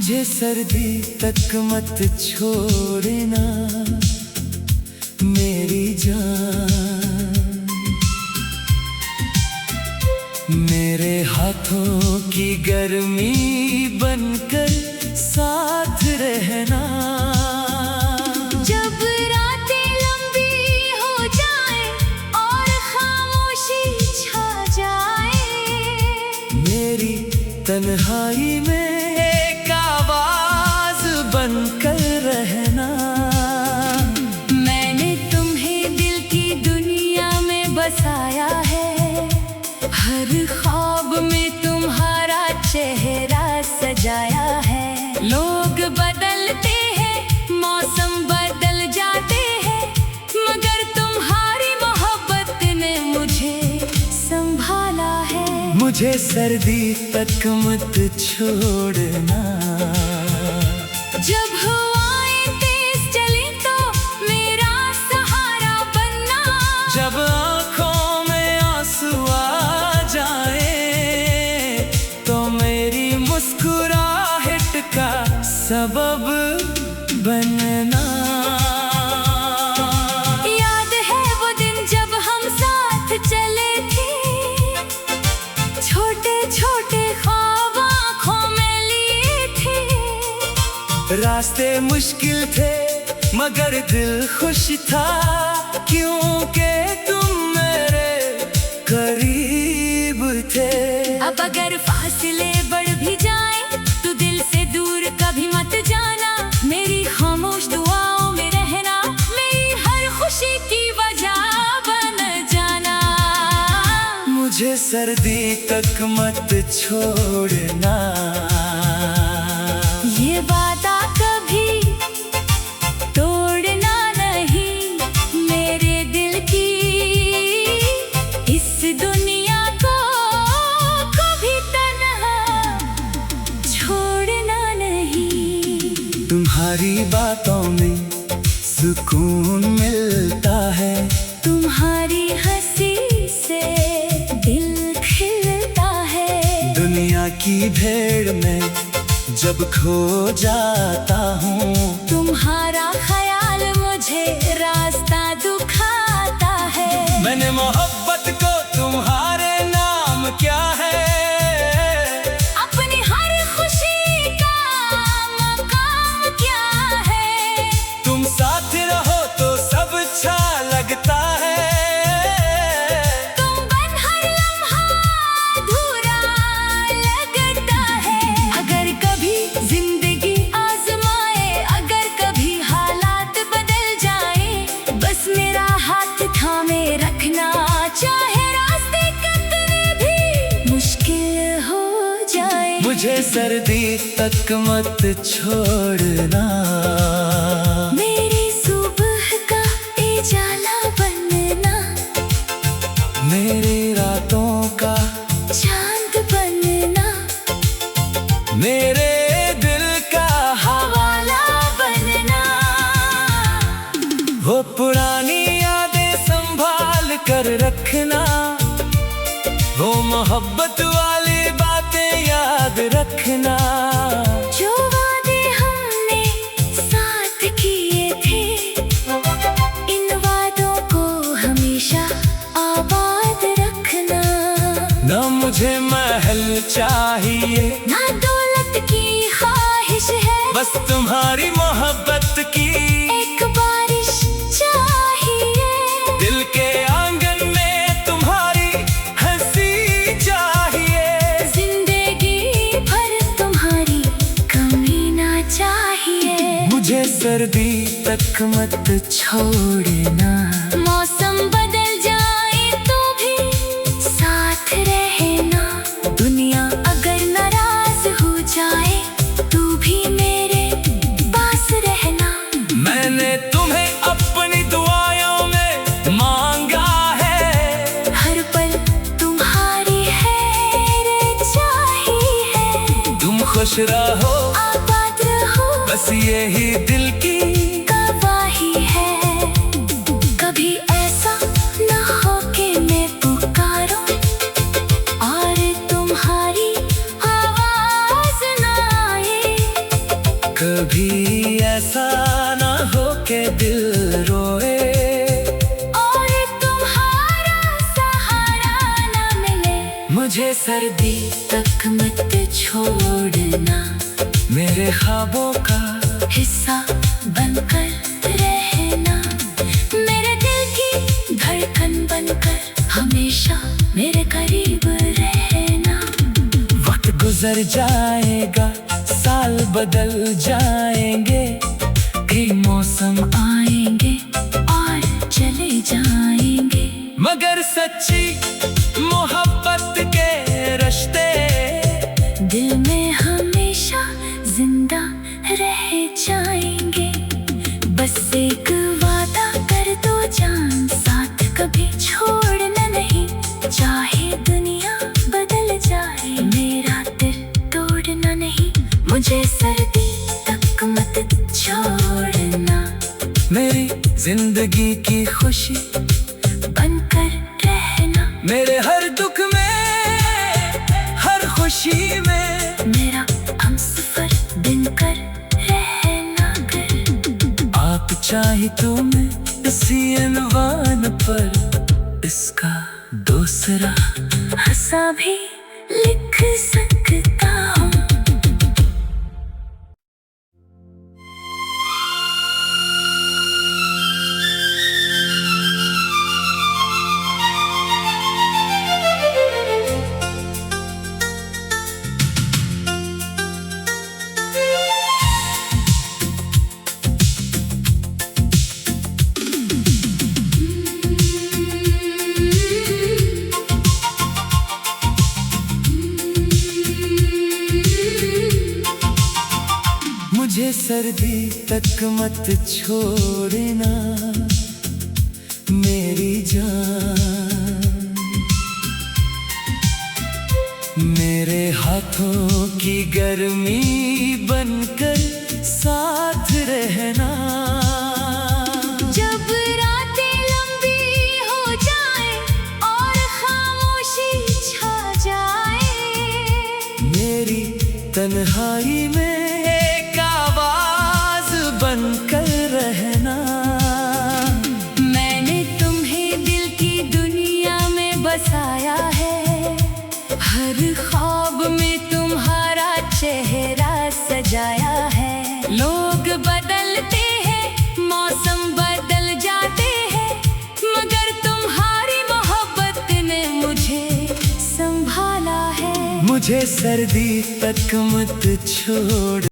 मुझे सर्दी तक मत छोड़ना मेरी जान। मेरे हाथों की गर्मी बनकर साथ रहना। जब रातें लंबी हो जाए और खामोशी छा जाए, मेरी तन्हाई में एक आवाज बनकर रहना। मैंने तुम्हें दिल की दुनिया में बसाया है, हर ख्वाब में तुम्हारा चेहरा सजाया है। लोग बदलते हैं, मौसम बदल जाते हैं, मगर तुम्हारी मोहब्बत ने मुझे संभाला है। मुझे सर्दी तक मत छोड़ना। जब हवाएं तेज चली तो मेरा सहारा बनना। जब आँखों में आंसू आ जाए तो मेरी मुस्कुराहट का सबब बनना। याद है वो दिन जब हम साथ चले थे, छोटे छोटे ख्वाब आँखों में लिए थे। रास्ते मुश्किल थे मगर दिल खुश था, क्योंकि तुम मेरे करीब थे। अब अगर फासले बढ़ भी जाएं तो दिल से दूर कभी मत जाना। मेरी खामोश दुआओं में रहना, मेरी हर खुशी की वजह बन जाना। मुझे सर्दी तक मत छोड़ना। ये वादा कभी तोड़ना नहीं मेरे दिल की, इस दुनिया को कभी तन्हा छोड़ना नहीं। तुम्हारी बातों में सुकून मिलता है, तुम्हारी हंसी से दिल खिलता है। दुनिया की भीड़ में जब खो जाता हूँ, तुम्हारा ख्याल मुझे रास्ता दिखाता है। मैंने मोहब्बत को तुम्हारे नाम क्या है, अपनी हर खुशी का मकाम क्या है। तुम साथ रहो तो सब अच्छा लगता है। तुम बन हर लम्हा अधूरा लगता है। अगर कभी जिंदगी आजमाए, अगर कभी हालात बदल जाए, बस मेरा हाथ थामे रखना। चाहे रास्ते कितने भी मुश्किल हो जाए, मुझे सर्दी तक मत छोड़ना। मेरी सुबह का उजाला बनना, मेरी रातों का चांद बनना, मेरे दिल का हवाला बनना। वो पुरानी यादें संभाल कर रखना, वो मोहब्बत वाली बातें याद रखना। जो वादे हमने साथ किए थे, इन वादों को हमेशा आबाद रखना। ना मुझे महल चाहिए, ना दौलत की ख्वाहिश है, बस तुम्हारी मोहब्बत की एक बारिश चाहिए। दिल के आंगन में तुम्हारी हंसी चाहिए। जिंदगी भर तुम्हारी कमी ना चाहिए। मुझे सर्दी तक मत छोड़ना। मौसम बदल जाए तो भी साथ रहना। दुनिया अगर नाराज हो जाए तू भी मेरे पास रहना। मैंने तुम्हें अपनी दुआओं में मांगा है, हर पल तुम्हारी हैरत चाहिए। तुम खुश रहो आबाद रहो, बस यही दिल की गवाही है। कभी ऐसा न हो कि मैं पुकारूं और तुम्हारी आवाज न आए। कभी ऐसा ना हो के दिल रोए और तुम्हारा सहारा ना मिले। मुझे सर्दी तक मत छोड़ना, मेरे ख्वाबों का हिस्सा बनकर रहना, मेरे दिल की धड़कन बनकर हमेशा मेरे करीब रहना। वक्त गुजर जाएगा, साल बदल जाएंगे, कई मौसम आएंगे और चले जाएंगे, मगर सच्ची मोहब्बत के रिश्ते दिल में हमेशा जिंदा रह जाएंगे। बस एक वादा कर दो जान, साथ कभी छोड़ना नहीं, चाहे दुनिया बदल जाए मेरा दिल तोड़ना नहीं। मुझे सर्दी तक मत छोड़ना, मेरी जिंदगी की खुशी बनकर रहना, मेरे हर दुख में हर खुशी में मेरा हमसफर बनकर रहना कर। आप चाहे तो मैं इसी अनवान पर इसका दूसरा हंसा भी लिख सकता हूँ। मुझे सर्दी तक मत छोड़ना मेरी जान, मेरे हाथों की गर्मी बनकर साथ रहना। जब रातें लंबी हो जाए और खामोशी छा जाए, मेरी तन्हाई में एक आवाज बनकर रहना। मैंने तुम्हें दिल की दुनिया में बसाया है, हर ख्वाब में तुम्हारा चेहरा सजाया है। लोग बदलते हैं, मौसम बदल जाते हैं, मगर तुम्हारी मोहब्बत ने मुझे संभाला है। मुझे सर्दी तक मत छोड़